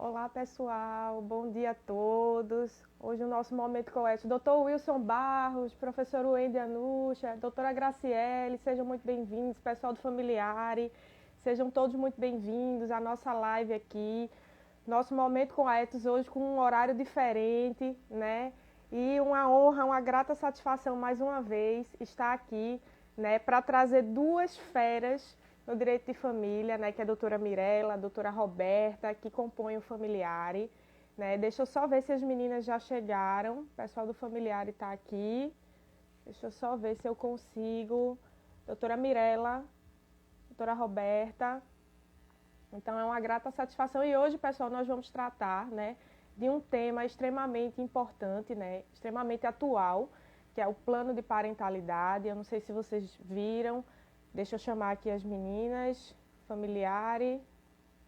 Olá, pessoal. Bom dia a todos. Hoje o nosso Momento com o Dr. Wilson Barros, professor Wendy Anucha, doutora Graciele, sejam muito bem-vindos, pessoal do Familiare, sejam todos muito bem-vindos à nossa live aqui. Nosso Momento com Etos hoje com um horário diferente, né? E uma honra, uma grata satisfação mais uma vez estar aqui, né, para trazer duas feras no direito de família, né, que é a doutora Mirella, a doutora Roberta, que compõem o Familiare, né? Deixa eu só ver se as meninas já chegaram, o pessoal do Familiare está aqui. Deixa eu só ver se eu consigo. Doutora Mirella, doutora Roberta. Então é uma grata satisfação e hoje, pessoal, nós vamos tratar, né, de um tema extremamente importante, né, extremamente atual, que é o plano de parentalidade. Eu não sei se vocês viram. Deixa eu chamar aqui as meninas, Familiare.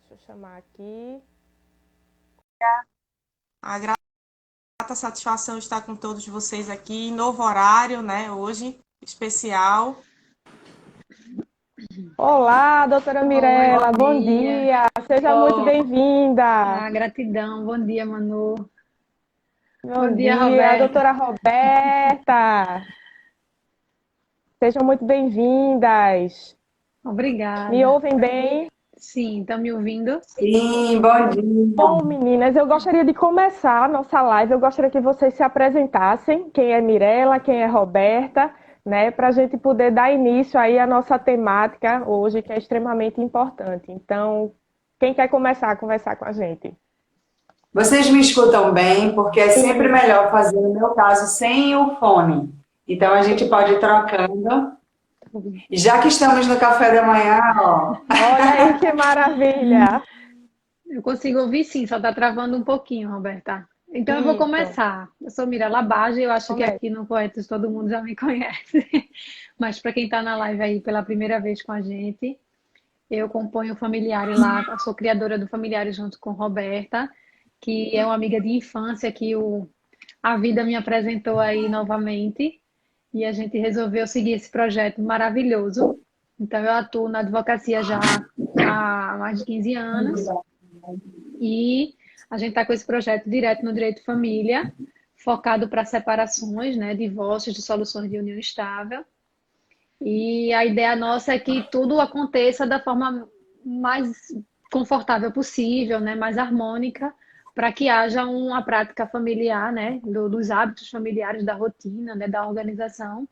Deixa eu chamar aqui. A grata satisfação estar com todos vocês aqui, novo horário, né, hoje, especial. Olá, doutora Oi, Mirella, bom bom dia. dia. Seja muito bem-vinda. Gratidão. Bom dia, Manu. Bom Bom dia, dia, Roberta. doutora Roberta. Sejam muito bem-vindas. Me Obrigada. ouvem bem? Sim, estão me ouvindo? Sim, bom Bom, dia. meninas, eu gostaria de começar a nossa live. Eu gostaria que vocês se apresentassem. Quem é Mirella, quem é Roberta, né? Para a gente poder dar início aí à nossa temática hoje, que é extremamente importante. Então, quem quer começar a conversar com a gente? Vocês me escutam bem, porque é sempre Sim. melhor fazer, no meu caso, sem o fone. Então a gente pode ir trocando. E já que estamos no café da manhã, ó, Olha aí que maravilha. Eu consigo ouvir sim, só está travando um pouquinho, Roberta. Então eu vou Isso. começar. Eu sou Mirella Bage, eu acho que Comece. aqui no Poetas todo mundo já me conhece. Mas para quem está na live aí pela primeira vez com a gente, eu componho o Familiare lá, eu sou criadora do Familiare junto com Roberta, que é uma amiga de infância que a vida me apresentou aí novamente e a gente resolveu seguir esse projeto maravilhoso. Então, eu atuo na advocacia já há mais de 15 anos e a gente está com esse projeto direto no direito de família, focado para separações, né, divórcios, dissoluções de união estável. E a ideia nossa é que tudo aconteça da forma mais confortável possível, né, mais harmônica, para que haja uma prática familiar, né, dos hábitos familiares, da rotina, né, da organização,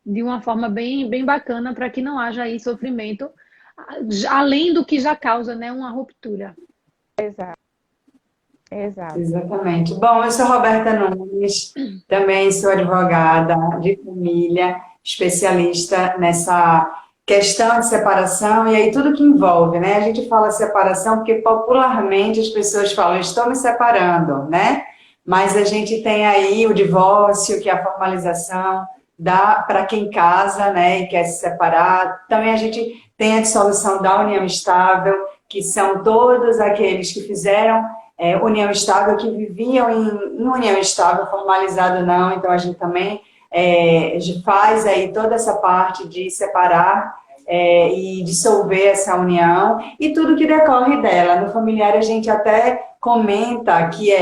de uma forma bem bacana, para que não haja aí sofrimento, além do que já causa, né, uma ruptura. Exato, exato. exatamente. Bom, eu sou Roberta Nunes, também sou advogada de família, especialista nessa questão de separação e aí tudo que envolve, né? A gente fala separação porque popularmente as pessoas falam, estou me separando, né? Mas a gente tem aí o divórcio, que é a formalização, dá para quem casa, né, e quer se separar. Também a gente tem a dissolução da união estável, que são todos aqueles que fizeram união estável, que viviam em união estável, formalizado não, então a gente também faz aí toda essa parte de separar e dissolver essa união e tudo que decorre dela. No familiar a gente até comenta que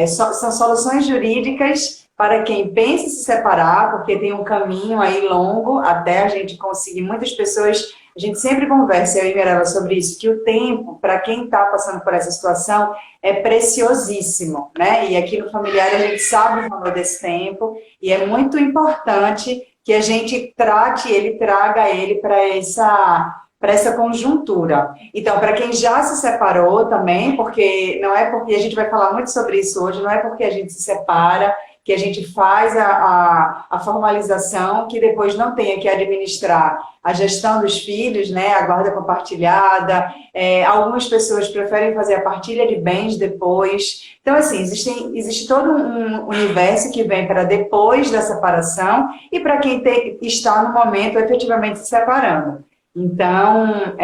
são soluções jurídicas para quem pensa em se separar, porque tem um caminho aí longo até a gente conseguir. Muitas pessoas, a gente sempre conversa, eu e Mirella, sobre isso, que o tempo, para quem está passando por essa situação, é preciosíssimo, né? E aqui no familiar a gente sabe o valor desse tempo e é muito importante que a gente traga ele para essa conjuntura. Então, para quem já se separou também, porque não é porque a gente vai falar muito sobre isso hoje, não é porque a gente se separa que a gente faz a formalização, que depois não tenha que administrar a gestão dos filhos, né, a guarda compartilhada. Algumas pessoas preferem fazer a partilha de bens depois. Então, assim, existe todo um universo que vem para depois da separação e para quem está no momento efetivamente se separando. Então,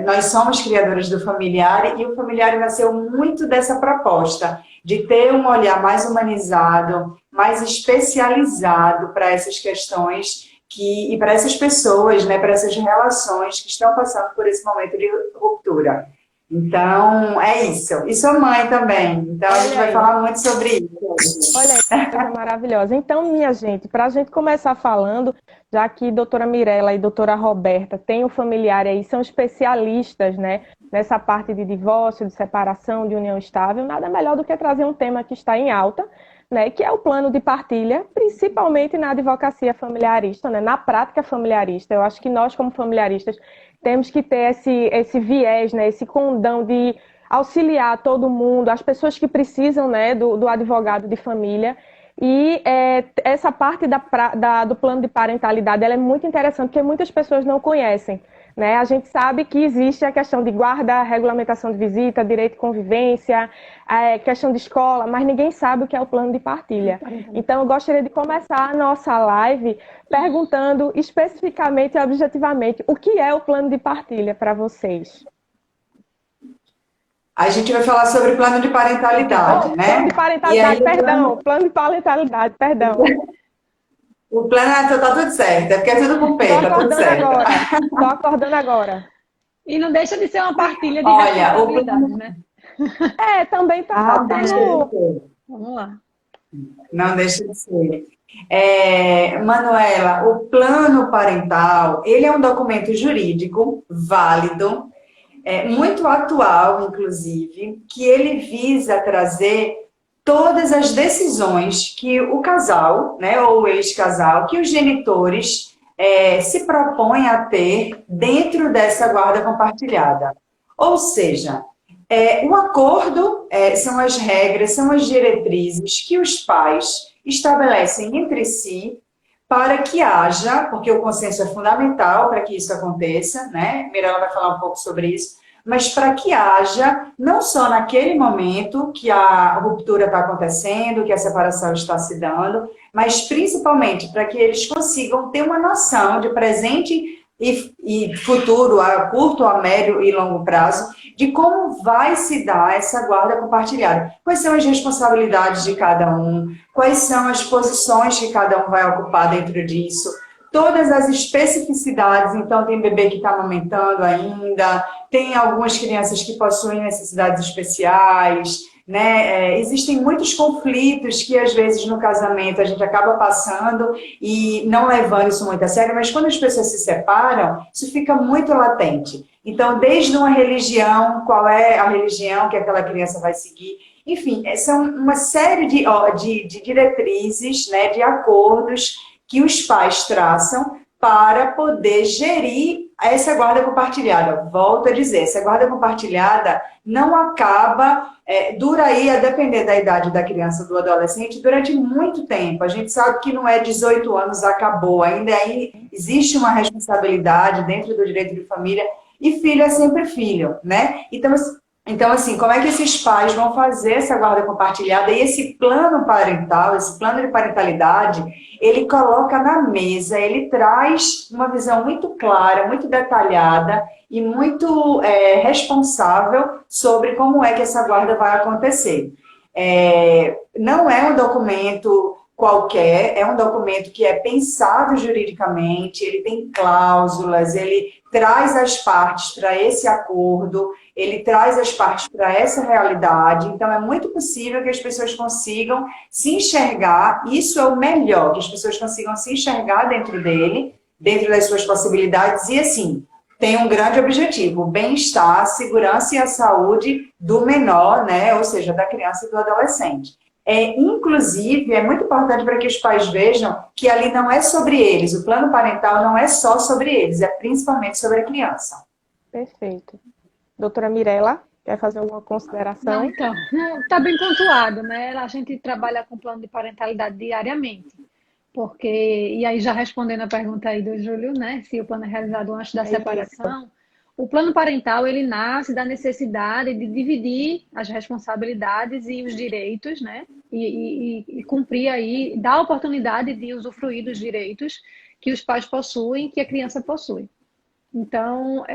nós somos criadores do Familiare e o Familiare nasceu muito dessa proposta de ter um olhar mais humanizado, mais especializado para essas questões e para essas pessoas, né, para essas relações que estão passando por esse momento de ruptura. Então, é isso. E sou mãe também. Então, a gente Olha vai aí. falar muito sobre isso. Olha aí, que coisa maravilhosa. Então, minha gente, para a gente começar falando, já que doutora Mirella e doutora Roberta têm o familiar aí, são especialistas, né, nessa parte de divórcio, de separação, de união estável, nada melhor do que trazer um tema que está em alta, né, que é o plano de partilha, principalmente na advocacia familiarista, né, na prática familiarista. Eu acho que nós, como familiaristas, temos que ter esse viés, né, esse condão de auxiliar todo mundo, as pessoas que precisam, né, do advogado de família. E essa parte do plano de parentalidade ela é muito interessante, porque muitas pessoas não conhecem. Né? A gente sabe que existe a questão de guarda, regulamentação de visita, direito de convivência, questão de escola, mas ninguém sabe o que é o plano de partilha. Então, eu gostaria de começar a nossa live perguntando especificamente e objetivamente o que é o plano de partilha para vocês. A gente vai falar sobre plano de parentalidade, né? Plano de parentalidade, perdão. Plano de parentalidade, perdão. O plano tá tudo certo, é porque é tudo com P, tá tudo certo. Tô acordando agora. E não deixa de ser uma partilha de Olha, responsabilidades, né? Também tá. Vamos lá. Não deixa de ser. Manuela, o plano parental, ele é um documento jurídico válido, muito atual, inclusive, que ele visa trazer todas as decisões que o casal, né, ou o ex-casal, que os genitores se propõem a ter dentro dessa guarda compartilhada. Ou seja, o acordo são as regras, são as diretrizes que os pais estabelecem entre si para que haja, porque o consenso é fundamental para que isso aconteça, né? Mirella vai falar um pouco sobre isso, mas para que haja, não só naquele momento que a ruptura está acontecendo, que a separação está se dando, mas principalmente para que eles consigam ter uma noção de presente e futuro, a curto, a médio e longo prazo, de como vai se dar essa guarda compartilhada. Quais são as responsabilidades de cada um, quais são as posições que cada um vai ocupar dentro disso, todas as especificidades. Então, tem bebê que está amamentando ainda, tem algumas crianças que possuem necessidades especiais, né? Existem muitos conflitos que, às vezes, no casamento a gente acaba passando e não levando isso muito a sério, mas quando as pessoas se separam, isso fica muito latente. Então, desde uma religião, qual é a religião que aquela criança vai seguir, enfim, são uma série de diretrizes, né, de acordos que os pais traçam para poder gerir essa guarda compartilhada. Volto a dizer, essa guarda compartilhada não acaba, dura aí, a depender da idade da criança ou do adolescente, durante muito tempo. A gente sabe que não é 18 anos, acabou. Ainda aí existe uma responsabilidade dentro do direito de família, e filho é sempre filho, né? Então, assim, como é que esses pais vão fazer essa guarda compartilhada? E esse plano parental, esse plano de parentalidade, ele coloca na mesa, ele traz uma visão muito clara, muito detalhada e muito responsável sobre como é que essa guarda vai acontecer. Não é um documento qualquer, é um documento que é pensado juridicamente, ele tem cláusulas, ele traz as partes para esse acordo, ele traz as partes para essa realidade. Então, é muito possível que as pessoas consigam se enxergar, isso é o melhor, que as pessoas consigam se enxergar dentro dele, dentro das suas possibilidades, e assim, tem um grande objetivo, o bem-estar, a segurança e a saúde do menor, né, ou seja, da criança e do adolescente. Inclusive, é muito importante para que os pais vejam que ali não é sobre eles, o plano parental não é só sobre eles, é principalmente sobre a criança. Perfeito. Doutora Mirella, quer fazer alguma consideração? Não, então, está bem pontuado, né? A gente trabalha com plano de parentalidade diariamente, porque, e aí já respondendo a pergunta aí do Júlio, né? Se o plano é realizado antes da separação, o plano parental, ele nasce da necessidade de dividir as responsabilidades e os direitos, né? E cumprir aí, dar a oportunidade de usufruir dos direitos que os pais possuem, que a criança possui. Então,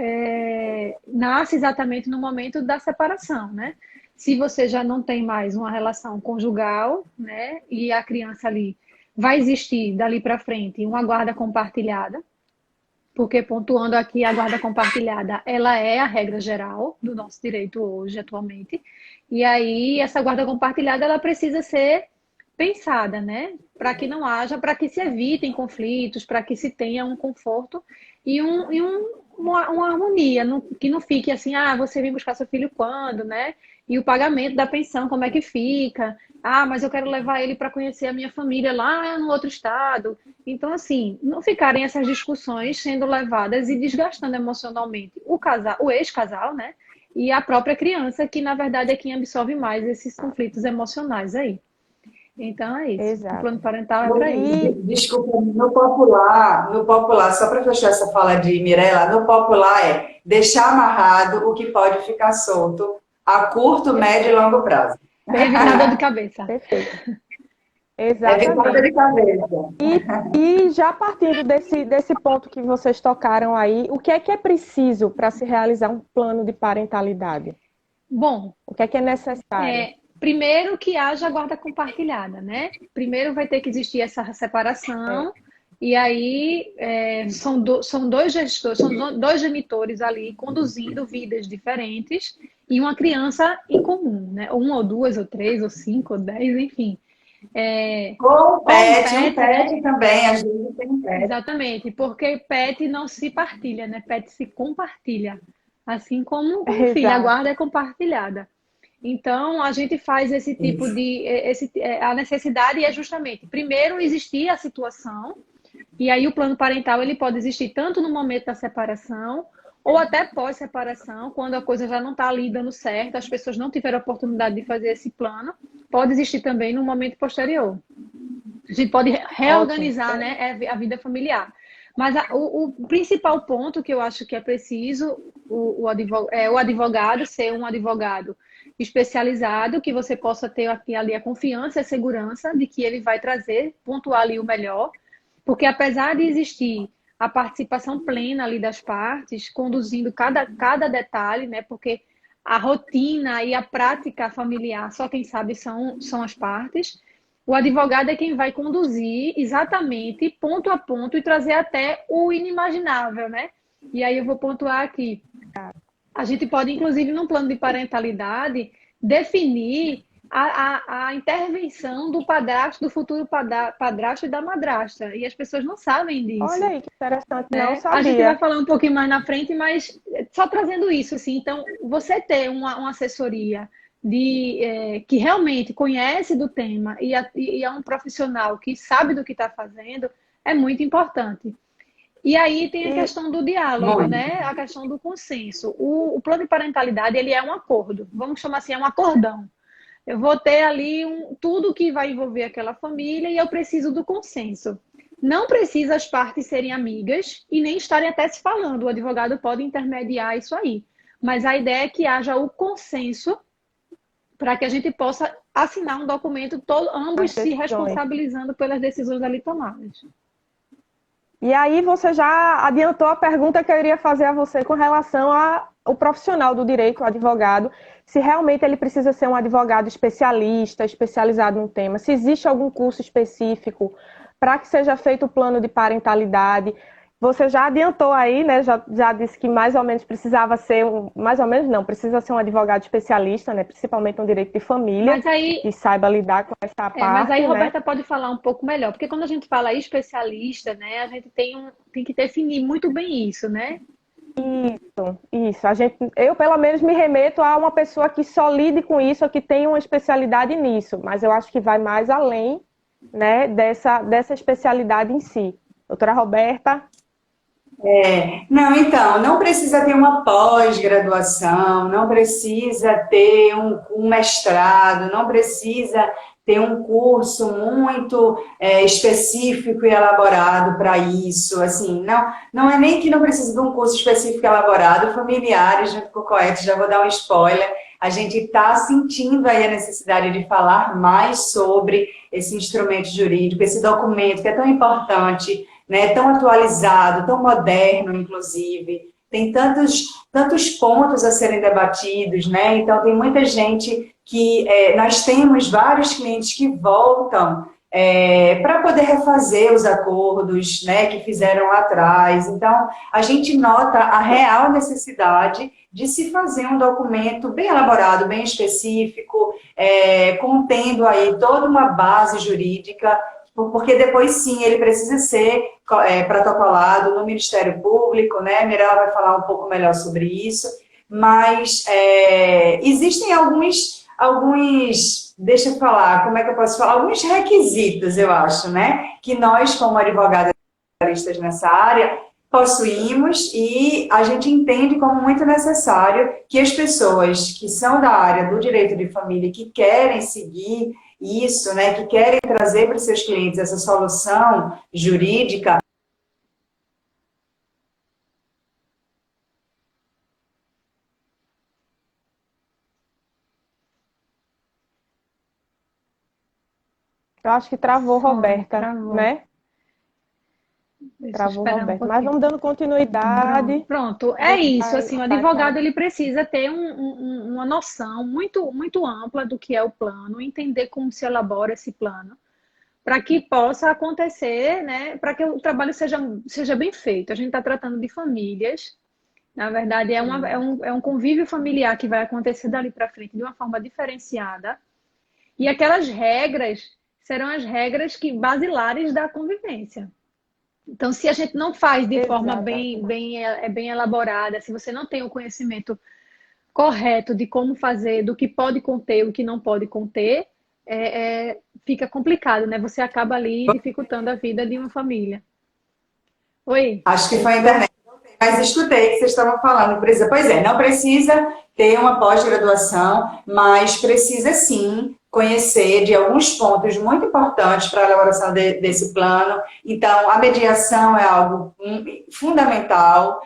nasce exatamente no momento da separação, né? Se você já não tem mais uma relação conjugal, né? E a criança ali vai existir dali para frente uma guarda compartilhada, porque pontuando aqui, a guarda compartilhada, ela é a regra geral do nosso direito hoje, atualmente. E aí, essa guarda compartilhada, ela precisa ser pensada, né? Para que não haja, para que se evitem conflitos, para que se tenha um conforto e uma harmonia, que não fique assim, ah, você vem buscar seu filho quando, né? E o pagamento da pensão, como é que fica? Ah, mas eu quero levar ele para conhecer a minha família lá no outro estado. Então, assim, não ficarem essas discussões sendo levadas e desgastando emocionalmente o casal, o ex-casal, né? E a própria criança, que na verdade é quem absorve mais esses conflitos emocionais aí. Então é isso. O Exato. plano parental é para isso. Desculpa, no popular, só para fechar essa fala de Mirella, no popular é deixar amarrado o que pode ficar solto a curto, médio e longo prazo. Para evitar dor de cabeça. Perfeito. É vitória Exatamente. de cabeça. E já partindo desse ponto que vocês tocaram aí, o que é preciso para se realizar um plano de parentalidade? Bom, O que é necessário? primeiro que haja guarda compartilhada, né? Primeiro vai ter que existir essa separação, e aí são dois gestores, são dois genitores ali conduzindo vidas diferentes e uma criança em comum, né? Um ou duas, ou três, ou cinco, ou 10, enfim. Ou Um pet né? também, às vezes tem pet. Exatamente, porque pet não se partilha, né? Pet se compartilha. Assim como filho, a Exato. guarda é compartilhada. Então, a gente faz esse tipo Isso. de. A necessidade é justamente, primeiro, existir a situação, e aí o plano parental ele pode existir tanto no momento da separação, ou até pós-separação, quando a coisa já não está ali dando certo, as pessoas não tiveram a oportunidade de fazer esse plano, pode existir também no momento posterior. A gente pode reorganizar, né, a vida familiar. Mas o principal ponto que eu acho que é preciso o advogado ser um advogado especializado, que você possa ter aqui, ali a confiança e a segurança de que ele vai trazer, pontuar ali o melhor, porque apesar de existir a participação plena ali das partes, conduzindo cada detalhe, né, porque a rotina e a prática familiar, só quem sabe são as partes. O advogado é quem vai conduzir exatamente, ponto a ponto, e trazer até o inimaginável, né? E aí eu vou pontuar aqui. A gente pode, inclusive, num plano de parentalidade, definir a intervenção do padrasto, do futuro padrasto e da madrasta. E as pessoas não sabem disso. Olha aí, que interessante, Né? não A gente vai sabia. falar um pouquinho mais na frente, mas só trazendo isso, assim. Então, você ter uma assessoria que realmente conhece do tema e é um profissional que sabe do que está fazendo é muito importante. E aí tem a questão do diálogo, Muito. né? A questão do consenso. O plano de parentalidade, ele é um acordo. Vamos chamar assim, é um acordão. Eu vou ter ali tudo que vai envolver aquela família e eu preciso do consenso. Não precisa as partes serem amigas e nem estarem até se falando. O advogado pode intermediar isso aí. Mas a ideia é que haja o consenso para que a gente possa assinar um documento, ambos se responsabilizando pelas decisões ali tomadas. E aí você já adiantou a pergunta que eu iria fazer a você com relação ao profissional do direito, o advogado, se realmente ele precisa ser um advogado especialista, especializado no tema, se existe algum curso específico para que seja feito o plano de parentalidade. Você já adiantou aí, né? Já disse que mais ou menos precisava ser mais ou menos não, precisa ser um advogado especialista, né? Principalmente no direito de família, que saiba lidar com essa parte. Mas aí, né? Roberta pode falar um pouco melhor, porque quando a gente fala especialista, né, a gente tem que definir muito bem isso, né? Isso. Eu, pelo menos, me remeto a uma pessoa que só lide com isso, ou que tenha uma especialidade nisso, mas eu acho que vai mais além, né, dessa especialidade em si. Doutora Roberta? Não, então, não precisa ter uma pós-graduação, não precisa ter um mestrado, não precisa ter um curso muito específico e elaborado para isso, assim, não é nem que não precisa de um curso específico e elaborado, familiares, junto com o COET, já vou dar um spoiler, a gente está sentindo aí a necessidade de falar mais sobre esse instrumento jurídico, esse documento que é tão importante, né, tão atualizado, tão moderno, inclusive, tem tantos pontos a serem debatidos, né? Então tem muita gente que nós temos vários clientes que voltam para poder refazer os acordos, né, que fizeram lá atrás. Então, a gente nota a real necessidade de se fazer um documento bem elaborado, bem específico, contendo aí toda uma base jurídica, porque depois sim ele precisa ser protocolado no Ministério Público, né? Mirella vai falar um pouco melhor sobre isso, mas existem alguns, deixa eu falar, como é que eu posso falar? Alguns requisitos, eu acho, né? Que nós, como advogadas nessa área, possuímos e a gente entende como muito necessário que as pessoas que são da área do direito de família, que querem seguir isso, né, que querem trazer para os seus clientes essa solução jurídica. Eu acho que travou, Roberta, travou. né? Travou, Roberta. Mas vamos dando continuidade. Pronto. É isso, assim, o advogado ele precisa ter uma noção muito ampla do que é o plano, entender como se elabora esse plano, para que possa acontecer, né? Para que o trabalho seja bem feito. A gente está tratando de famílias. Na verdade, é um convívio familiar que vai acontecer dali para frente de uma forma diferenciada. E aquelas regras serão as regras basilares da convivência. Então, se a gente não faz de forma bem elaborada, se você não tem o conhecimento correto de como fazer, do que pode conter, o que não pode conter, fica complicado, né? Você acaba ali dificultando a vida de uma família. Oi? Acho que foi a internet. Mas escutei que vocês estavam falando. Pois é, não precisa ter uma pós-graduação, mas precisa sim conhecer de alguns pontos muito importantes para a elaboração desse plano. Então, a mediação é algo fundamental.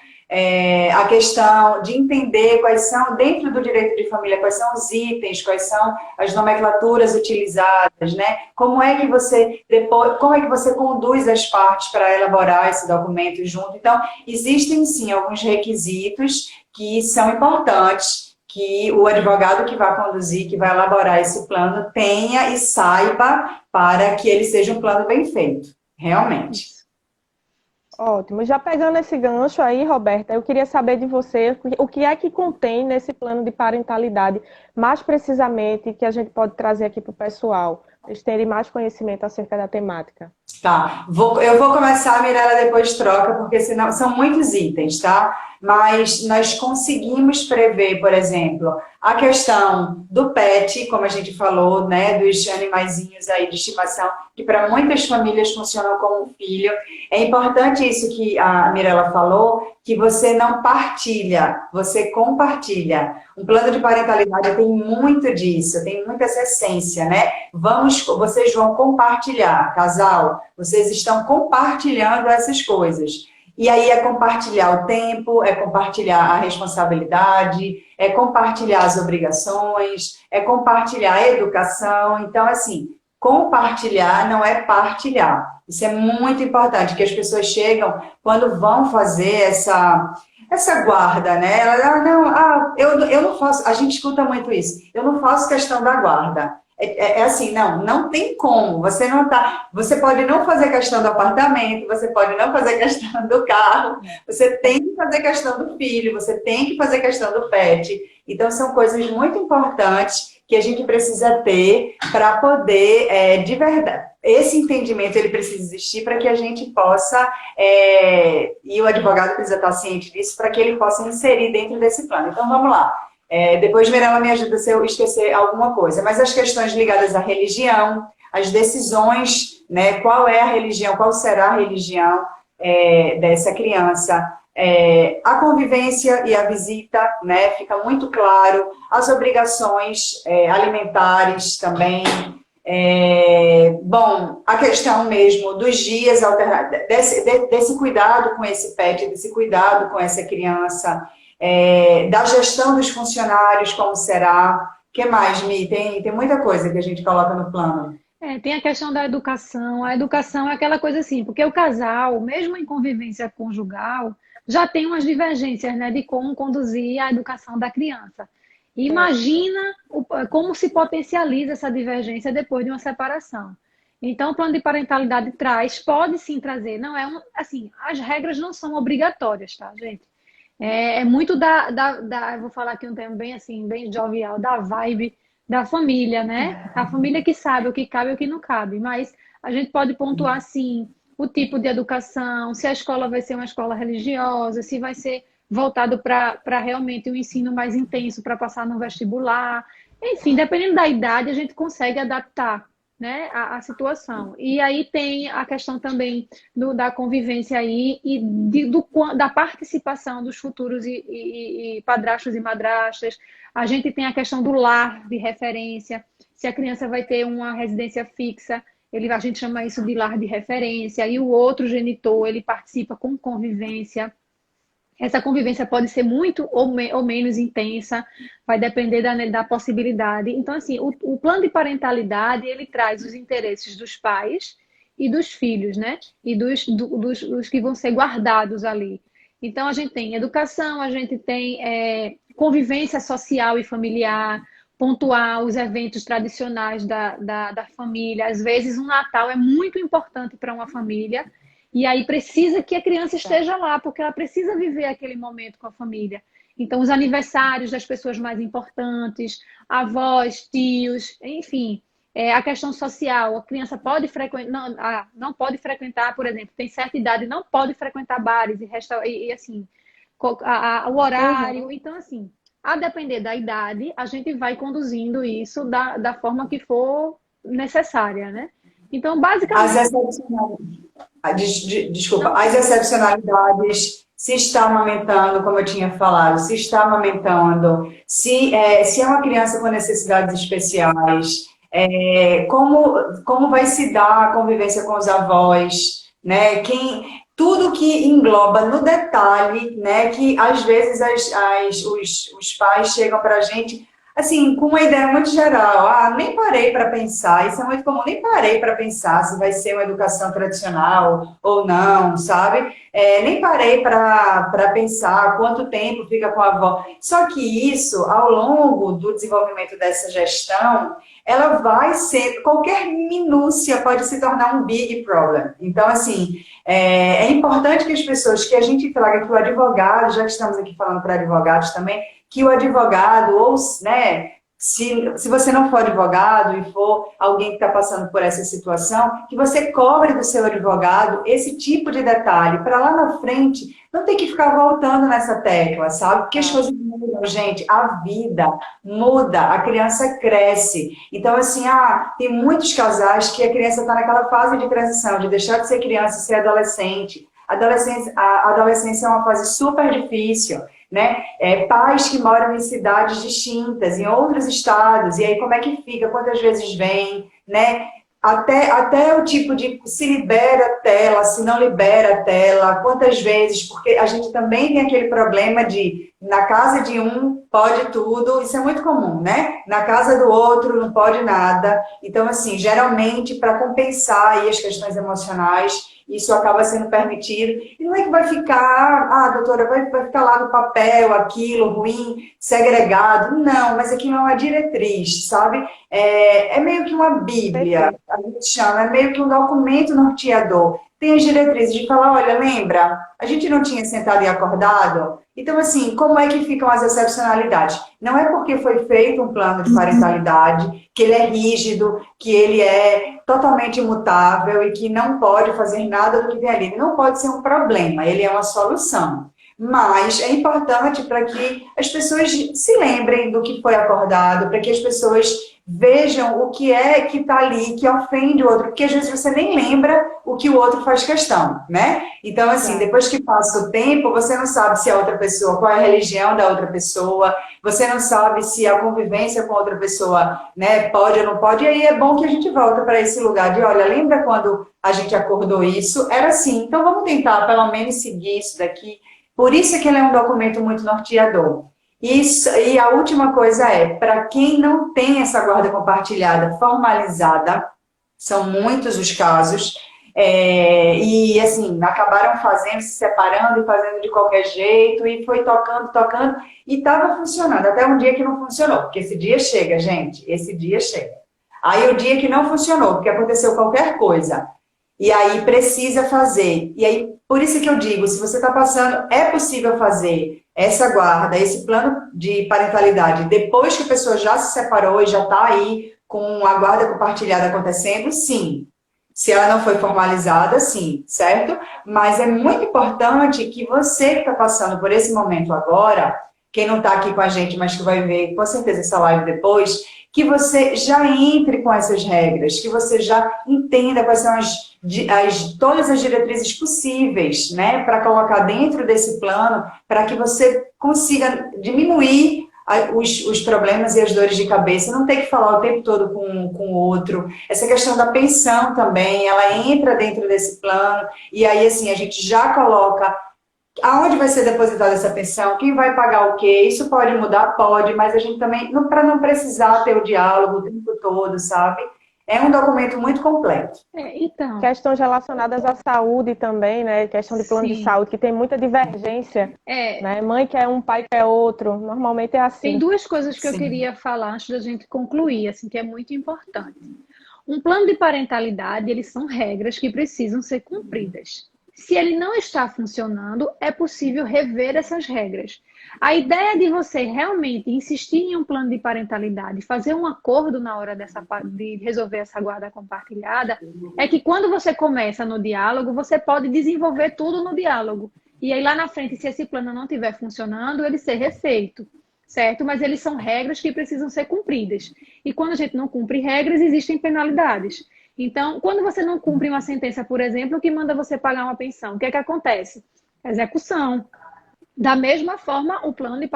A questão de entender quais são, dentro do direito de família, quais são os itens, quais são as nomenclaturas utilizadas, né? Como é que você conduz as partes para elaborar esse documento junto. Então, existem sim alguns requisitos que são importantes, que o advogado que vai conduzir, que vai elaborar esse plano, tenha e saiba para que ele seja um plano bem feito, realmente. Ótimo. Já pegando esse gancho aí, Roberta, eu queria saber de você o que é que contém nesse plano de parentalidade, mais precisamente, que a gente pode trazer aqui para o pessoal, para eles terem mais conhecimento acerca da temática. Tá, eu vou começar, a Mirella depois troca, porque senão são muitos itens, tá? Mas nós conseguimos prever, por exemplo, a questão do pet, como a gente falou, né, dos animaizinhos aí de estimação, que para muitas famílias funcionam como um filho. É importante isso que a Mirella falou, que você não partilha, você compartilha. Um plano de parentalidade tem muito disso, tem muita essa essência, né? Vocês vão compartilhar, casal, vocês estão compartilhando essas coisas. E aí é compartilhar o tempo, é compartilhar a responsabilidade, é compartilhar as obrigações, é compartilhar a educação. Então, assim, compartilhar não é partilhar. Isso é muito importante, que as pessoas chegam, quando vão fazer essa guarda, né? Eu não faço, a gente escuta muito isso, eu não faço questão da guarda. Assim, não tem como, você pode não fazer questão do apartamento, você pode não fazer questão do carro, você tem que fazer questão do filho, você tem que fazer questão do pet. Então, são coisas muito importantes que a gente precisa ter para poder, de verdade, esse entendimento ele precisa existir para que a gente possa, e o advogado precisa estar ciente disso, para que ele possa inserir dentro desse plano. Então, vamos lá. Depois, Mirella me ajuda se eu esquecer alguma coisa, mas as questões ligadas à religião, as decisões, né, qual é a religião, qual será a religião dessa criança, a convivência e a visita, né, fica muito claro, as obrigações alimentares também, bom, a questão mesmo dos dias alternados, desse cuidado com esse pet, desse cuidado com essa criança, da gestão dos funcionários, como será? O que mais, Mi? Tem muita coisa que a gente coloca no plano. Tem a questão da educação. A educação é aquela coisa assim, porque o casal, mesmo em convivência conjugal, já tem umas divergências, né, de como conduzir a educação da criança. Imagina como se potencializa essa divergência depois de uma separação. Então, o plano de parentalidade traz, pode sim trazer, não é assim, as regras não são obrigatórias, tá, gente? É muito eu vou falar aqui um termo bem assim, bem jovial, da vibe da família, né? A família que sabe o que cabe e o que não cabe, mas a gente pode pontuar, sim, o tipo de educação, se a escola vai ser uma escola religiosa, se vai ser voltado para realmente um ensino mais intenso para passar no vestibular. Enfim, dependendo da idade, a gente consegue adaptar, né, a situação. E aí tem a questão também da convivência aí e da participação dos futuros e padrastos e madrastas. A gente tem a questão do lar de referência, se a criança vai ter uma residência fixa, a gente chama isso de lar de referência, e o outro genitor, ele participa com convivência. Essa convivência pode ser muito ou menos intensa, vai depender da possibilidade. Então, assim, o plano de parentalidade, ele traz os interesses dos pais e dos filhos, né? E dos que vão ser guardados ali. Então, a gente tem educação, a gente tem convivência social e familiar, pontuar os eventos tradicionais da família. Às vezes, um Natal é muito importante para uma família, e aí precisa que a criança esteja lá, porque ela precisa viver aquele momento com a família. Então, os aniversários das pessoas mais importantes, avós, tios, enfim, a questão social, a criança pode frequentar, não pode frequentar, por exemplo, tem certa idade, não pode frequentar bares e assim, o horário. Então, assim, a depender da idade, a gente vai conduzindo isso da forma que for necessária, né? Então, basicamente... Desculpa, as excepcionalidades, se está amamentando, como eu tinha falado, se está amamentando, se é uma criança com necessidades especiais, como vai se dar a convivência com os avós, né? Tudo que engloba no detalhe, né? Que às vezes os pais chegam para a gente assim, com uma ideia muito geral. Nem parei para pensar, isso é muito comum, nem parei para pensar se vai ser uma educação tradicional ou não, sabe? Nem parei para pensar quanto tempo fica com a avó. Só que isso, ao longo do desenvolvimento dessa gestão, ela vai ser, qualquer minúcia pode se tornar um big problem. Então, assim, é importante que as pessoas, que a gente traga que o advogado, já que estamos aqui falando para advogados também, que o advogado, ou, né, se você não for advogado e for alguém que está passando por essa situação, que você cobre do seu advogado esse tipo de detalhe, para lá na frente não ter que ficar voltando nessa tecla, sabe? Porque as coisas mudam, gente, a vida muda, a criança cresce. Então, assim, tem muitos casais que a criança está naquela fase de transição, de deixar de ser criança e ser adolescente. A adolescência é uma fase super difícil, né? Pais que moram em cidades distintas, em outros estados, e aí como é que fica, quantas vezes vem, né? Até o tipo de se libera a tela, se não libera a tela, quantas vezes, porque a gente também tem aquele problema de, na casa de um pode tudo, isso é muito comum, né? Na casa do outro não pode nada. Então, assim, geralmente, para compensar aí as questões emocionais, isso acaba sendo permitido. E não é que vai ficar, doutora, vai ficar lá no papel, aquilo ruim, segregado. Não, mas aqui não é uma diretriz, sabe? É meio que uma bíblia, a gente chama, é meio que um documento norteador. Tem as diretrizes de falar, olha, lembra, a gente não tinha sentado e acordado? Então, assim, como é que ficam as excepcionalidades? Não é porque foi feito um plano de parentalidade, que ele é rígido, que ele é totalmente imutável e que não pode fazer nada do que vem ali. Ele não pode ser um problema, ele é uma solução. Mas é importante para que as pessoas se lembrem do que foi acordado, para que as pessoas vejam o que é que está ali, que ofende o outro, porque às vezes você nem lembra o que o outro faz questão, né? Então, assim, depois que passa o tempo, você não sabe se a outra pessoa, qual é a religião da outra pessoa, você não sabe se a convivência com outra pessoa, né, pode ou não pode, e aí é bom que a gente volta para esse lugar de, olha, lembra quando a gente acordou isso? Era assim, então vamos tentar pelo menos seguir isso daqui. Por isso que ele é um documento muito norteador. E a última coisa para quem não tem essa guarda compartilhada formalizada, são muitos os casos, e assim, acabaram fazendo, se separando e fazendo de qualquer jeito, e foi tocando, e estava funcionando, até um dia que não funcionou, porque esse dia chega, gente, esse dia chega. Aí o dia que não funcionou, porque aconteceu qualquer coisa, e aí precisa fazer. E aí, por isso que eu digo, se você está passando, é possível fazer essa guarda, esse plano de parentalidade, depois que a pessoa já se separou e já está aí com a guarda compartilhada acontecendo, sim. Se ela não foi formalizada, sim, certo? Mas é muito importante que você que está passando por esse momento agora, quem não está aqui com a gente, mas que vai ver com certeza essa live depois, que você já entre com essas regras, que você já entenda quais são todas as diretrizes possíveis, né, para colocar dentro desse plano, para que você consiga diminuir os problemas e as dores de cabeça, não ter que falar o tempo todo com o outro. Essa questão da pensão também, ela entra dentro desse plano, e aí, assim, a gente já coloca aonde vai ser depositada essa pensão, quem vai pagar o quê, isso pode mudar? Pode, mas a gente também, para não precisar ter o diálogo o tempo todo, sabe? É um documento muito completo. Então, Questões relacionadas à saúde também, né? Questão de plano de sim. saúde, que tem muita divergência, né? Mãe quer um, pai quer outro. Normalmente é Tem assim. duas coisas que eu Sim. queria falar antes da gente concluir, assim, que é muito importante. Um plano de parentalidade, eles são regras que precisam ser cumpridas. Se ele não está funcionando, é possível rever essas regras. A ideia de você realmente insistir em um plano de parentalidade, fazer um acordo na hora de resolver essa guarda compartilhada, é que quando você começa no diálogo, você pode desenvolver tudo no diálogo. E aí lá na frente, se esse plano não estiver funcionando, ele ser refeito, certo? Mas eles são regras que precisam ser cumpridas. E quando a gente não cumpre regras, existem penalidades. Então, quando você não cumpre uma sentença, por exemplo, que manda você pagar uma pensão, o que é que acontece? Execução. Da mesma forma, o plano de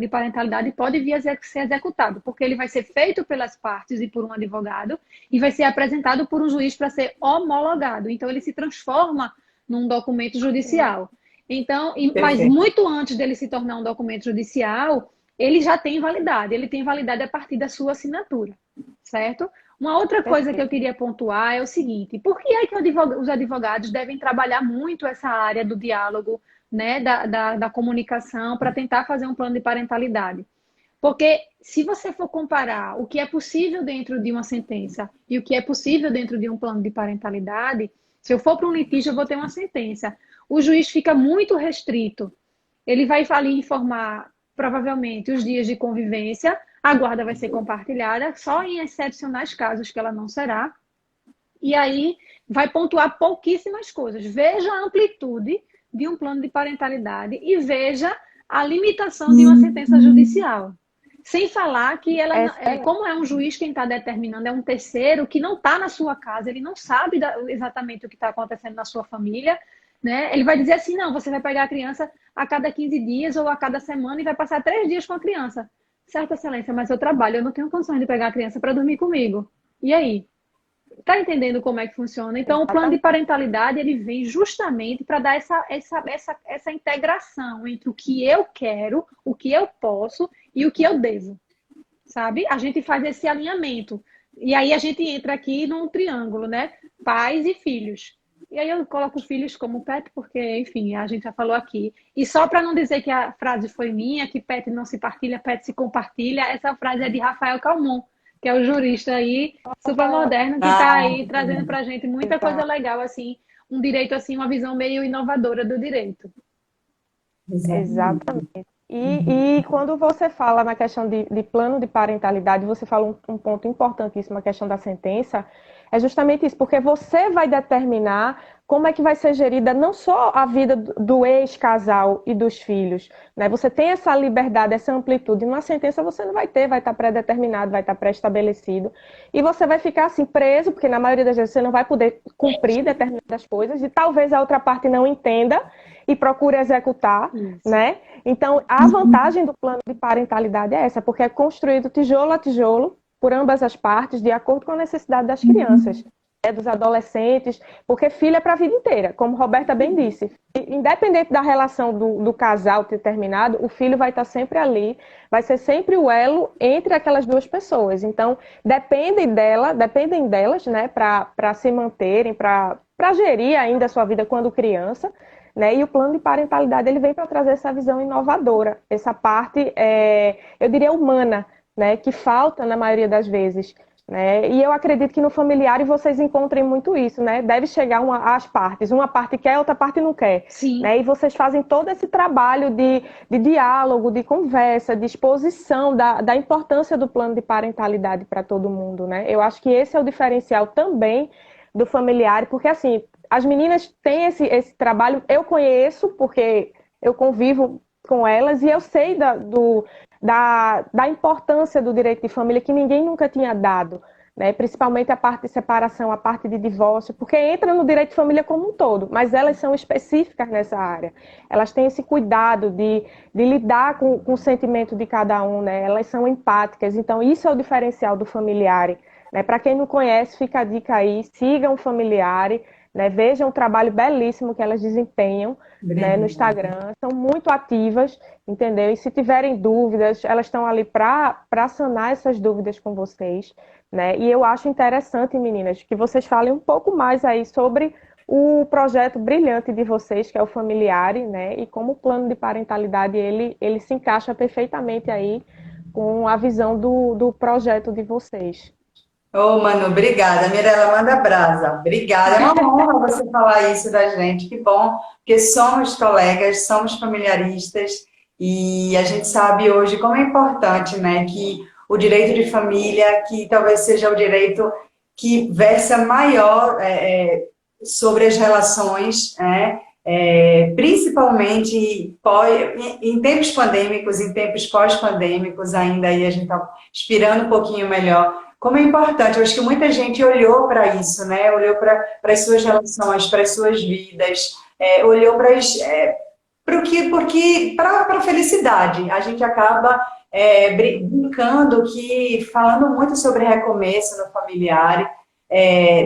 parentalidade pode vir a ser executado, porque ele vai ser feito pelas partes e por um advogado e vai ser apresentado por um juiz para ser homologado. Então, ele se transforma num documento judicial. Então, mas Perfeito. muito antes dele se tornar um documento judicial, ele já tem validade. Ele tem validade a partir da sua assinatura, certo? Uma outra coisa que eu queria pontuar é o seguinte: por que é que os advogados devem trabalhar muito essa área do diálogo, né, da comunicação, para tentar fazer um plano de parentalidade? Porque se você for comparar o que é possível dentro de uma sentença e o que é possível dentro de um plano de parentalidade, se eu for para um litígio, eu vou ter uma sentença. O juiz fica muito restrito. Ele vai ali informar, provavelmente, os dias de convivência, a guarda vai ser compartilhada, só em excepcionais casos que ela não será. E aí vai pontuar pouquíssimas coisas. Veja a amplitude de um plano de parentalidade e veja a limitação de uma sentença judicial. Sem falar que como é um juiz quem está determinando, é um terceiro que não está na sua casa, ele não sabe exatamente o que está acontecendo na sua família, né? Ele vai dizer assim: não, você vai pegar a criança a cada 15 dias ou a cada semana e vai passar 3 dias com a criança. Certa excelência, mas eu trabalho, eu não tenho condições de pegar a criança para dormir comigo. E aí? Tá entendendo como é que funciona? Então, o plano de parentalidade, ele vem justamente para dar essa integração entre o que eu quero, o que eu posso e o que eu devo, sabe? A gente faz esse alinhamento. E aí a gente entra aqui num triângulo, né? Pais e filhos. E aí eu coloco filhos como pet, porque, enfim, a gente já falou aqui. E só para não dizer que a frase foi minha, que pet não se partilha, pet se compartilha, essa frase é de Rafael Calmon, que é o jurista aí, super moderno, que está aí trazendo para a gente muita coisa legal, assim, um direito, assim, uma visão meio inovadora do direito. Exatamente. E quando você fala na questão de plano de parentalidade, você fala um ponto importantíssimo, a questão da sentença, é justamente isso, porque você vai determinar como é que vai ser gerida não só a vida do ex-casal e dos filhos, né? Você tem essa liberdade, essa amplitude. Numa sentença você não vai ter, vai estar pré-determinado, vai estar pré-estabelecido. E você vai ficar assim preso, porque na maioria das vezes você não vai poder cumprir determinadas coisas e talvez a outra parte não entenda e procure executar, né? Então, a vantagem do plano de parentalidade é essa, porque é construído tijolo a tijolo por ambas as partes, de acordo com a necessidade das crianças, dos adolescentes, porque filho é para a vida inteira, como Roberta bem disse. Independente da relação do casal ter terminado, o filho vai estar sempre ali, vai ser sempre o elo entre aquelas duas pessoas. Então, dependem delas, né, para se manterem, para gerir ainda a sua vida quando criança, né? E o plano de parentalidade ele vem para trazer essa visão inovadora, essa parte, eu diria, humana, né, que falta na maioria das vezes né? E eu acredito que no familiar vocês encontrem muito isso, né? Deve chegar às partes, uma parte quer, outra parte não quer, Sim. né? E vocês fazem todo esse trabalho de diálogo, de conversa, de exposição da importância do plano de parentalidade para todo mundo, né? Eu acho que esse é o diferencial também do familiar, porque assim, as meninas têm esse trabalho, eu conheço, porque eu convivo com elas e eu sei da importância do direito de família que ninguém nunca tinha dado, né? Principalmente a parte de separação, a parte de divórcio, porque entra no direito de família como um todo, mas elas são específicas nessa área. Elas têm esse cuidado de lidar com o sentimento de cada um, né? Elas são empáticas, então isso é o diferencial do familiar, né? Para quem não conhece, fica a dica aí, sigam o familiar, né? Vejam o trabalho belíssimo que elas desempenham, né, no Instagram, são muito ativas, entendeu? E se tiverem dúvidas, elas estão ali para sanar essas dúvidas com vocês, né? E eu acho interessante, meninas, que vocês falem um pouco mais aí sobre o projeto brilhante de vocês, que é o Familiare, né? E como o plano de parentalidade ele se encaixa perfeitamente aí com a visão do projeto de vocês. Ô, Manu, obrigada. Mirela, manda brasa. Obrigada. É uma honra você falar isso da gente. Que bom, porque somos colegas, somos familiaristas e a gente sabe hoje como é importante, né, que o direito de família, que talvez seja o direito que versa maior sobre as relações, né, principalmente em tempos pandêmicos, em tempos pós-pandêmicos, ainda aí a gente está inspirando um pouquinho melhor. Como é importante, eu acho que muita gente olhou para isso, né? Olhou para as suas relações, para as suas vidas, olhou para a felicidade. A gente acaba brincando que, falando muito sobre recomeço no familiar,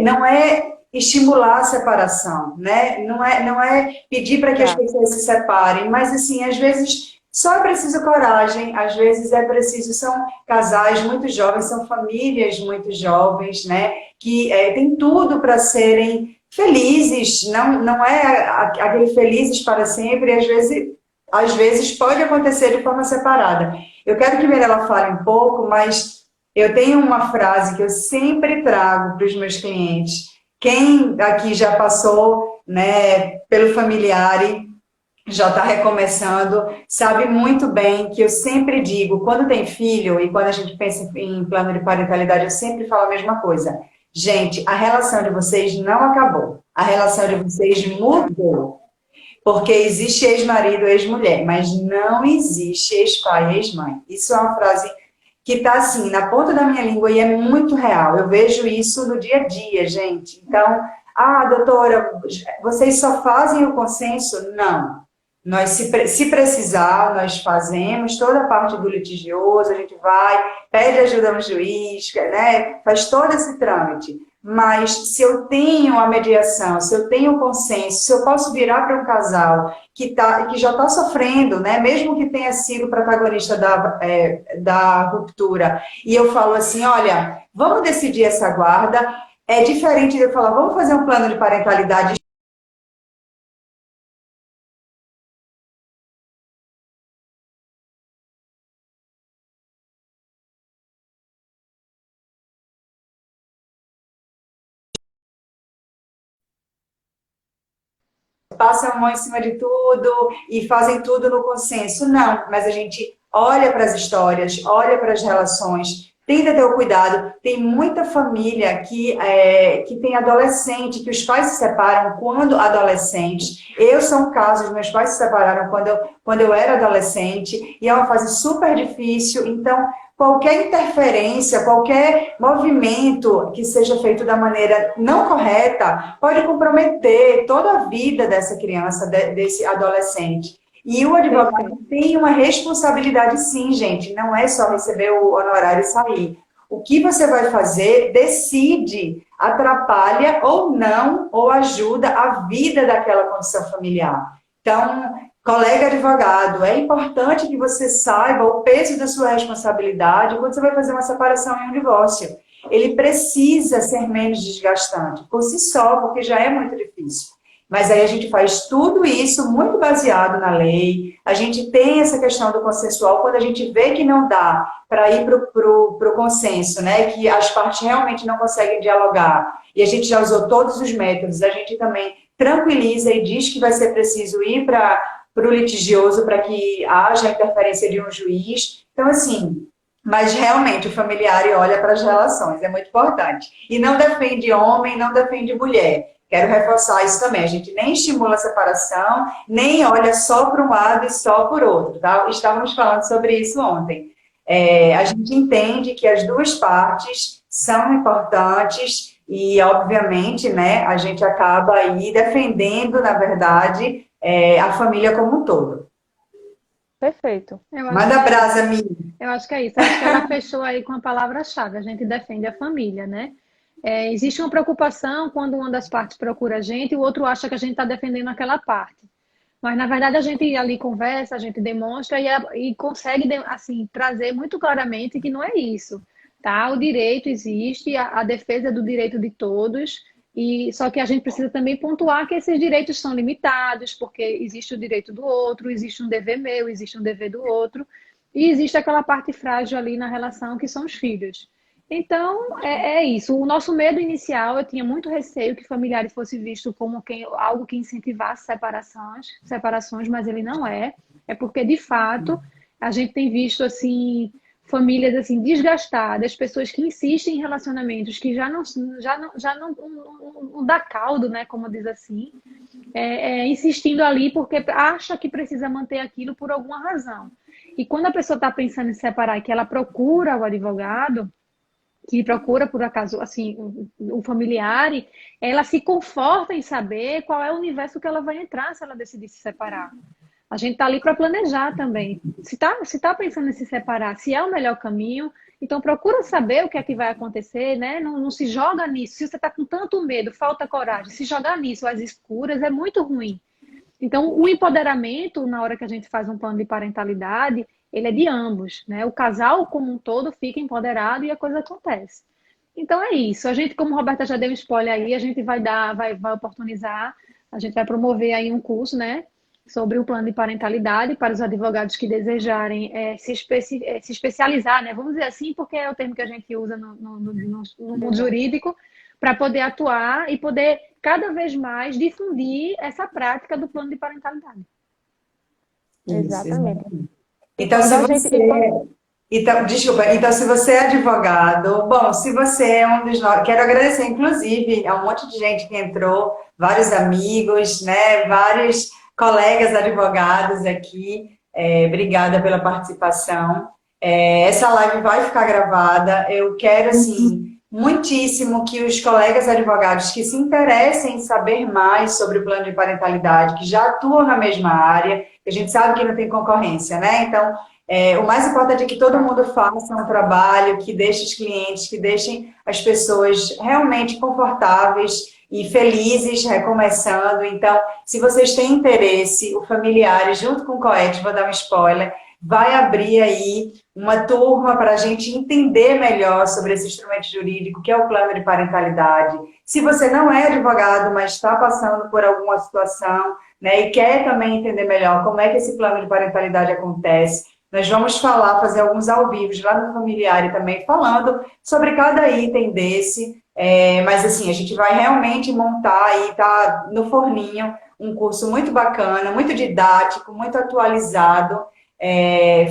não é estimular a separação, né? Não é pedir para que as pessoas se separem, mas assim, às vezes só é preciso coragem, às vezes é preciso, são casais muito jovens, são famílias muito jovens, né? Que têm tudo para serem felizes, não é aquele felizes para sempre, às vezes pode acontecer de forma separada. Eu quero que Mirella fale um pouco, mas eu tenho uma frase que eu sempre trago para os meus clientes. Quem aqui já passou, né, pelo familiar, já está recomeçando, sabe muito bem que eu sempre digo, quando tem filho e quando a gente pensa em plano de parentalidade, eu sempre falo a mesma coisa. Gente, a relação de vocês não acabou. A relação de vocês mudou. Porque existe ex-marido, ex-mulher, mas não existe ex-pai, ex-mãe. Isso é uma frase que está assim, na ponta da minha língua e é muito real. Eu vejo isso no dia a dia, gente. Então, doutora, vocês só fazem o consenso? Não. Nós, se precisar, nós fazemos toda a parte do litigioso, a gente vai, pede ajuda no juiz, né? Faz todo esse trâmite. Mas se eu tenho a mediação, se eu tenho o consenso, se eu posso virar para um casal que já está sofrendo, né? Mesmo que tenha sido protagonista da ruptura, e eu falo assim, olha, vamos decidir essa guarda, é diferente de eu falar, vamos fazer um plano de parentalidade. Passam a mão em cima de tudo e fazem tudo no consenso. Não, mas a gente olha para as histórias, olha para as relações, tenta ter o cuidado. Tem muita família que tem adolescente, que os pais se separam quando adolescentes. Eu sou um caso, meus pais se separaram quando eu era adolescente, e é uma fase super difícil, então qualquer interferência, qualquer movimento que seja feito da maneira não correta pode comprometer toda a vida dessa criança, desse adolescente. E o advogado tem uma responsabilidade sim, gente, não é só receber o honorário e sair. O que você vai fazer decide, atrapalha ou não, ou ajuda a vida daquela condição familiar. Então, colega advogado, é importante que você saiba o peso da sua responsabilidade quando você vai fazer uma separação e um divórcio. Ele precisa ser menos desgastante, por si só, porque já é muito difícil. Mas aí a gente faz tudo isso muito baseado na lei, a gente tem essa questão do consensual, quando a gente vê que não dá para ir para o consenso, né, que as partes realmente não conseguem dialogar, e a gente já usou todos os métodos, a gente também tranquiliza e diz que vai ser preciso ir para o litigioso para que haja interferência de um juiz. Então, assim, mas realmente o familiar olha para as relações, é muito importante. E não defende homem, não defende mulher. Quero reforçar isso também. A gente nem estimula a separação, nem olha só para um lado e só por outro. Tá? Estávamos falando sobre isso ontem. A gente entende que as duas partes são importantes e, obviamente, né, a gente acaba aí defendendo, na verdade, a família como um todo. Perfeito. Manda brasa, Mi. Eu acho que é isso. Acho que ela fechou aí com a palavra-chave. A gente defende a família, né? Existe uma preocupação quando uma das partes procura a gente e o outro acha que a gente está defendendo aquela parte. Mas, na verdade, a gente ali conversa, a gente demonstra e consegue, assim, trazer muito claramente que não é isso, tá? O direito existe, a defesa é do direito de todos, só que a gente precisa também pontuar que esses direitos são limitados, porque existe o direito do outro, existe um dever meu, existe um dever do outro, e existe aquela parte frágil ali na relação que são os filhos. Então, é isso. O nosso medo inicial, eu tinha muito receio que familiares fosse visto como algo que incentivasse separações, mas ele não é. É porque, de fato, a gente tem visto, assim, famílias, assim, desgastadas, pessoas que insistem em relacionamentos que já não dá caldo, né, como diz assim, insistindo ali porque acha que precisa manter aquilo por alguma razão. E quando a pessoa está pensando em separar e que ela procura o advogado, que procura, por acaso, assim, o familiar, ela se conforta em saber qual é o universo que ela vai entrar se ela decidir se separar. A gente está ali para planejar também. Se tá pensando em se separar, se é o melhor caminho, então procura saber o que é que vai acontecer, né? Não se joga nisso. Se você está com tanto medo, falta coragem, se jogar nisso às escuras é muito ruim. Então, o empoderamento, na hora que a gente faz um plano de parentalidade, ele é de ambos, né? O casal como um todo fica empoderado e a coisa acontece. Então é isso. A gente, como a Roberta já deu um spoiler aí, a gente vai oportunizar, a gente vai promover aí um curso, né? Sobre o plano de parentalidade para os advogados que desejarem se especializar, né? Vamos dizer assim, porque é o termo que a gente usa no mundo jurídico, para poder atuar e poder cada vez mais difundir essa prática do plano de parentalidade. Exatamente. Então, se você é advogado, bom, se você é um dos nossos, quero agradecer, inclusive, a um monte de gente que entrou, vários amigos, né, vários colegas advogados aqui, obrigada pela participação. Essa live vai ficar gravada, eu quero, assim, muitíssimo que os colegas advogados que se interessem em saber mais sobre o plano de parentalidade, que já atuam na mesma área, a gente sabe que não tem concorrência, né? Então, o mais importante é que todo mundo faça um trabalho que deixe os clientes, que deixem as pessoas realmente confortáveis e felizes recomeçando. Então, se vocês têm interesse, o Familiares, junto com o Coed, vou dar um spoiler, vai abrir aí uma turma para a gente entender melhor sobre esse instrumento jurídico, que é o plano de parentalidade. Se você não é advogado, mas está passando por alguma situação, né, e quer também entender melhor como é que esse plano de parentalidade acontece, nós vamos fazer alguns ao vivo lá no Familiar também, falando sobre cada item desse, mas assim, a gente vai realmente montar aí, tá no forninho, um curso muito bacana, muito didático, muito atualizado,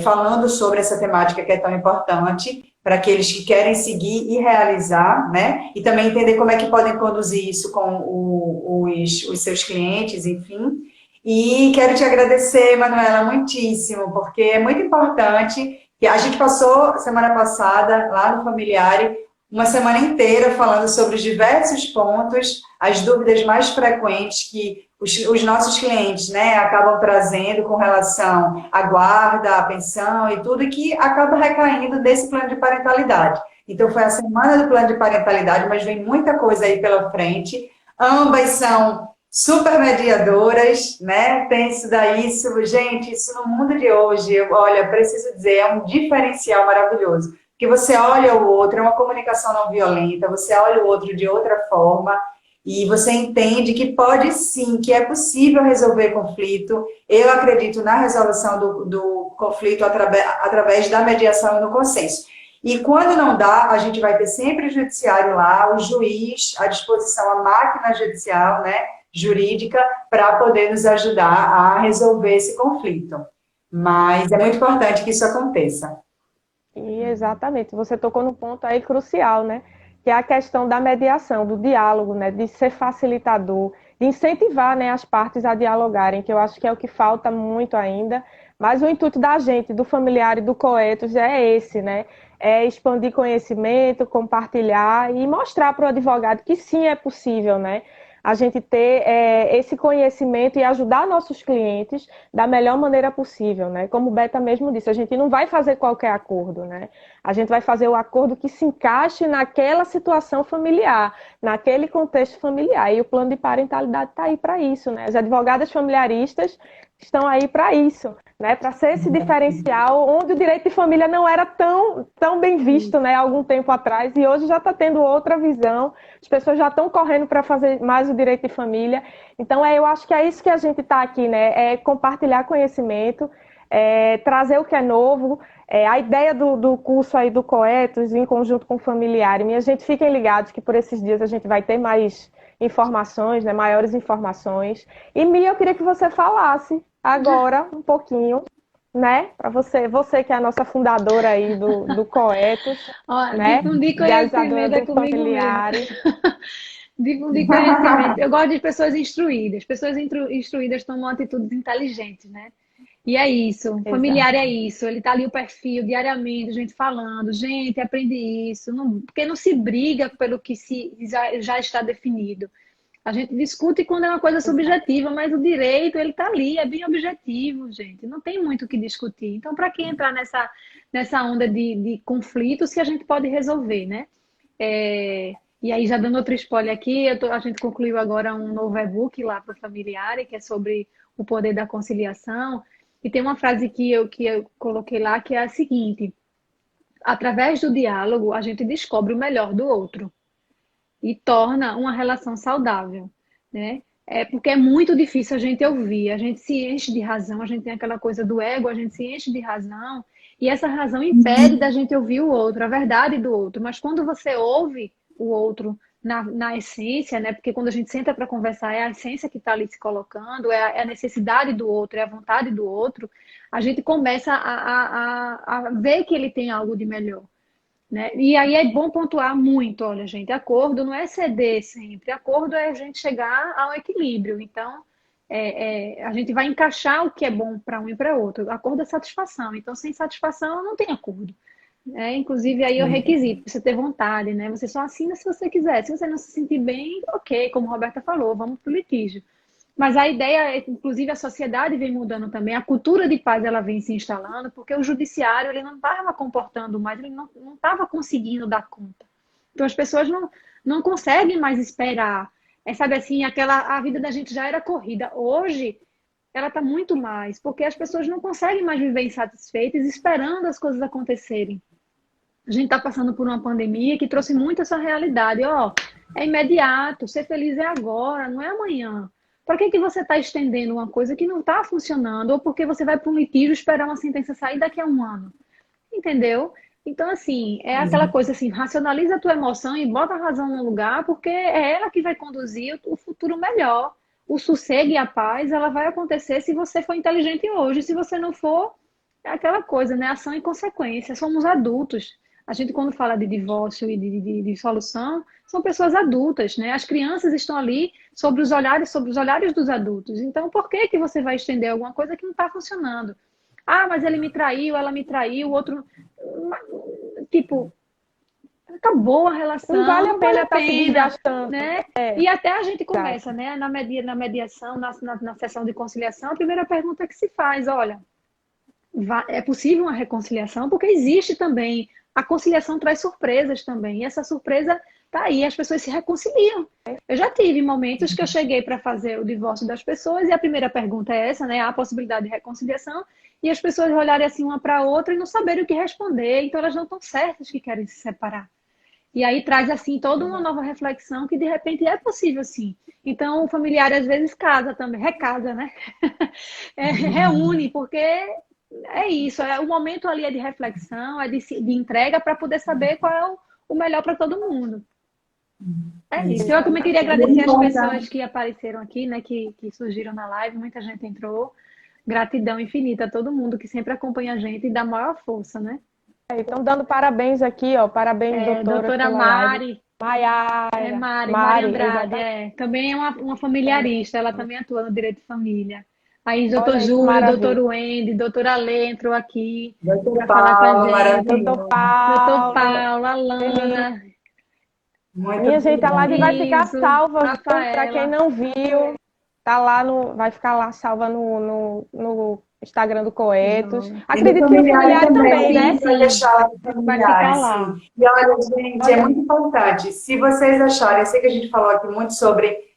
falando sobre essa temática que é tão importante para aqueles que querem seguir e realizar, né? E também entender como é que podem conduzir isso com os seus clientes, enfim. E quero te agradecer, Manuela, muitíssimo, porque é muito importante que a gente passou semana passada lá no Familiar uma semana inteira falando sobre os diversos pontos, as dúvidas mais frequentes que os nossos clientes, né, acabam trazendo com relação à guarda, à pensão e tudo, que acaba recaindo desse plano de parentalidade. Então, foi a semana do plano de parentalidade, mas vem muita coisa aí pela frente. Ambas são super mediadoras, né? Tem isso daí, gente, isso no mundo de hoje, olha, preciso dizer, é um diferencial maravilhoso. Porque você olha o outro, é uma comunicação não violenta, você olha o outro de outra forma, e você entende que pode sim, que é possível resolver conflito. Eu acredito na resolução do conflito através da mediação e no consenso. E quando não dá, a gente vai ter sempre o judiciário lá, o juiz à disposição, a máquina judicial, né, jurídica, para poder nos ajudar a resolver esse conflito. Mas é muito importante que isso aconteça. E exatamente, você tocou no ponto aí crucial, né? Que é a questão da mediação, do diálogo, né? De ser facilitador, de incentivar, né, as partes a dialogarem, que eu acho que é o que falta muito ainda. Mas o intuito da gente, do familiar e do coetus é esse, né? É expandir conhecimento, compartilhar e mostrar para o advogado que sim é possível, né? A gente ter esse conhecimento e ajudar nossos clientes da melhor maneira possível, né? Como o Beta mesmo disse, a gente não vai fazer qualquer acordo, né? A gente vai fazer o acordo que se encaixe naquela situação familiar, naquele contexto familiar. E o plano de parentalidade está aí para isso, né? As advogadas familiaristas estão aí para isso, né? Para ser esse diferencial, onde o direito de família não era tão bem visto, né? Há algum tempo atrás, e hoje já está tendo outra visão. As pessoas já estão correndo para fazer mais o direito de família. Então, eu acho que é isso que a gente está aqui, né? É compartilhar conhecimento, trazer o que é novo. A ideia do curso aí do Coetus, em conjunto com o familiar. Minha gente, fiquem ligados que por esses dias a gente vai ter mais informações, né? Maiores informações. E, Mia, eu queria que você falasse agora um pouquinho, né? Para você que é a nossa fundadora aí do Coetus, Ó, né? difundir Idealizadora conhecimento é do comigo mesmo. familiar. Difundir conhecimento. Eu gosto de pessoas instruídas. Pessoas instruídas tomam atitudes inteligentes, né? E é isso. Familiar Exato. é isso. Ele tá ali o perfil diariamente, a gente falando, gente, aprende isso. Porque não se briga pelo que já está definido. A gente discute quando é uma coisa Exato. subjetiva, mas o direito, ele tá ali, é bem objetivo, gente. Não tem muito o que discutir. Então, para que entrar nessa onda de conflito se a gente pode resolver, né? E aí, já dando outro spoiler aqui, a gente concluiu agora um novo e-book lá para o familiar, que é sobre o poder da conciliação. E tem uma frase que eu coloquei lá que é a seguinte: através do diálogo, a gente descobre o melhor do outro e torna uma relação saudável, né? É porque é muito difícil a gente ouvir, a gente se enche de razão, a gente tem aquela coisa do ego, a gente se enche de razão, e essa razão impede da gente ouvir o outro, a verdade do outro. Mas quando você ouve o outro na essência, né? Porque quando a gente senta para conversar, é a essência que está ali se colocando, é a necessidade do outro, é a vontade do outro, a gente começa a ver que ele tem algo de melhor. Né? E aí é bom pontuar muito, olha, gente, acordo não é ceder sempre, acordo é a gente chegar ao equilíbrio. Então, a gente vai encaixar o que é bom para um e para outro. Acordo é satisfação, então sem satisfação não tem acordo. Inclusive aí é o requisito, você ter vontade, né? Você só assina se você quiser. Se você não se sentir bem, ok, como a Roberta falou, vamos para o litígio. Mas a ideia, inclusive a sociedade vem mudando também, a cultura de paz ela vem se instalando, porque o judiciário ele não estava comportando mais, ele não estava conseguindo dar conta. Então as pessoas não conseguem mais esperar. Sabe assim, a vida da gente já era corrida. Hoje ela está muito mais, porque as pessoas não conseguem mais viver insatisfeitas esperando as coisas acontecerem. A gente está passando por uma pandemia que trouxe muito essa realidade. Ó, é imediato, ser feliz é agora, não é amanhã. Por que você está estendendo uma coisa que não está funcionando? Ou porque você vai para um litígio esperar uma sentença sair daqui a um ano? Entendeu? Então, assim, é aquela coisa assim, racionaliza a tua emoção e bota a razão no lugar, porque é ela que vai conduzir o futuro melhor. O sossego e a paz, ela vai acontecer se você for inteligente hoje. Se você não for, é aquela coisa, né? Ação e consequência. Somos adultos. A gente, quando fala de divórcio e de solução, são pessoas adultas, né? As crianças estão ali sobre os olhares dos adultos. Então, por que que você vai estender alguma coisa que não está funcionando? Ah, mas ele me traiu, ela me traiu, o outro... Tipo, acabou a relação, Não vale a não vale pena a estar se pena, desgastando. né? É, E até a gente exato. começa, né? Na mediação, na sessão de conciliação, a primeira pergunta que se faz, olha, é possível uma reconciliação? Porque existe também, a conciliação traz surpresas também, e essa surpresa tá aí, as pessoas se reconciliam. Eu já tive momentos que eu cheguei para fazer o divórcio das pessoas e a primeira pergunta é essa, né? Há a possibilidade de reconciliação e as pessoas olharem assim uma para a outra e não saberem o que responder, então elas não estão certas que querem se separar. E aí traz, assim, toda uma nova reflexão que, de repente, é possível, sim. Então, o familiar, às vezes, casa também, recasa, né? Reúne, porque é isso, o momento ali é de reflexão, é de entrega para poder saber qual é o melhor para todo mundo. É isso. Eu também queria agradecer as pessoas que apareceram aqui, né, que surgiram na live, muita gente entrou. Gratidão infinita a todo mundo que sempre acompanha a gente e dá maior força, né? Então, dando parabéns aqui, ó. Parabéns, doutora, Doutora pela live. Mari. Maiara. Mari Andrade, exatamente. também é uma familiarista, ela também atua no direito de família. Aí, Olha doutor aí, que Júlio, doutor maravilha. Wendy, doutora Lê entrou aqui Doutor para falar com a Paulo, gente. Doutor maravilhoso. Doutor Paulo, Paulo, Felipe. Alana, Muito Minha gente, a live vai ficar Iso, salva, viu? Para quem Rafaela. não viu, tá lá vai ficar lá salva no Instagram do Coetos. E do Acredito que os familiar familiares também, também, a né? gente vai Sim, deixar lá do vai familiar, ficar lá. sim. E olha, gente, é Olha, muito importante. Se vocês acharem, eu sei que a gente falou aqui muito sobre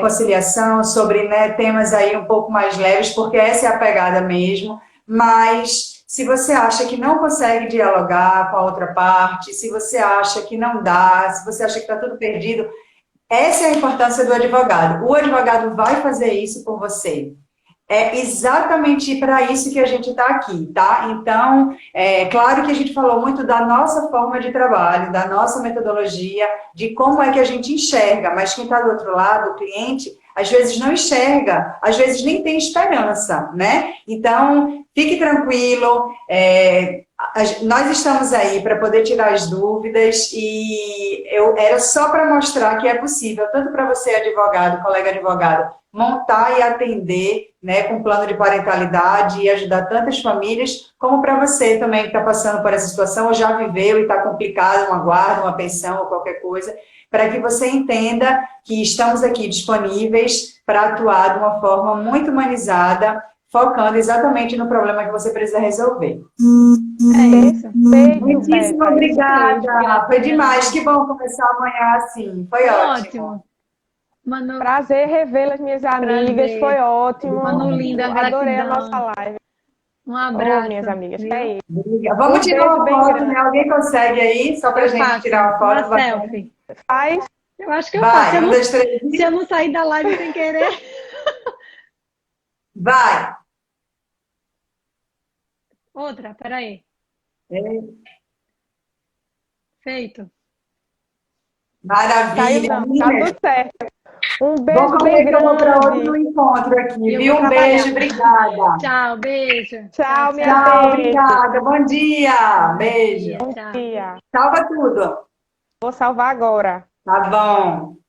conciliação, sobre, né, temas aí um pouco mais leves, porque essa é a pegada mesmo, mas se você acha que não consegue dialogar com a outra parte, se você acha que não dá, se você acha que está tudo perdido, essa é a importância do advogado. O advogado vai fazer isso por você. É exatamente para isso que a gente está aqui, tá? Então, é claro que a gente falou muito da nossa forma de trabalho, da nossa metodologia, de como é que a gente enxerga, mas quem está do outro lado, o cliente, às vezes não enxerga, às vezes nem tem esperança, né? Então, fique tranquilo, nós estamos aí para poder tirar as dúvidas e era só para mostrar que é possível, tanto para você, advogado, colega advogado, montar e atender, né, com plano de parentalidade e ajudar tantas famílias, como para você também que está passando por essa situação ou já viveu e está complicado, uma guarda, uma pensão ou qualquer coisa, para que você entenda que estamos aqui disponíveis para atuar de uma forma muito humanizada, focando exatamente no problema que você precisa resolver. É isso. Muitíssimo Beta, obrigada. Foi demais. Que bom começar amanhã assim. Foi ótimo. Ótimo. Manu, prazer revê-las, minhas amigas. Foi prazer. ótimo. Manu linda, Adorei a nossa gratidão. live. Um Ô, minhas abraço, amigas, que viu? é isso. Vamos Um tirar beijo uma bem foto, né? grande. Alguém consegue aí? Só pra Eu gente faço tirar uma uma foto bacana. selfie. Faz. Eu acho que eu faço. Vai, um, dois, três. Se eu não sair da live sem querer. Vai. Outra, peraí. Feito. Caiu Maravilha. não, tá tudo certo. Um Vou beijo bem correr que eu vou para outro grande. encontro aqui, Eu viu? vou Um trabalhar. beijo, obrigada. Tchau, beijo. Tchau, minha Tchau, gente. obrigada. Bom dia. Beijo. Tchau. Dia. Salva tudo. Vou salvar agora. Tá bom.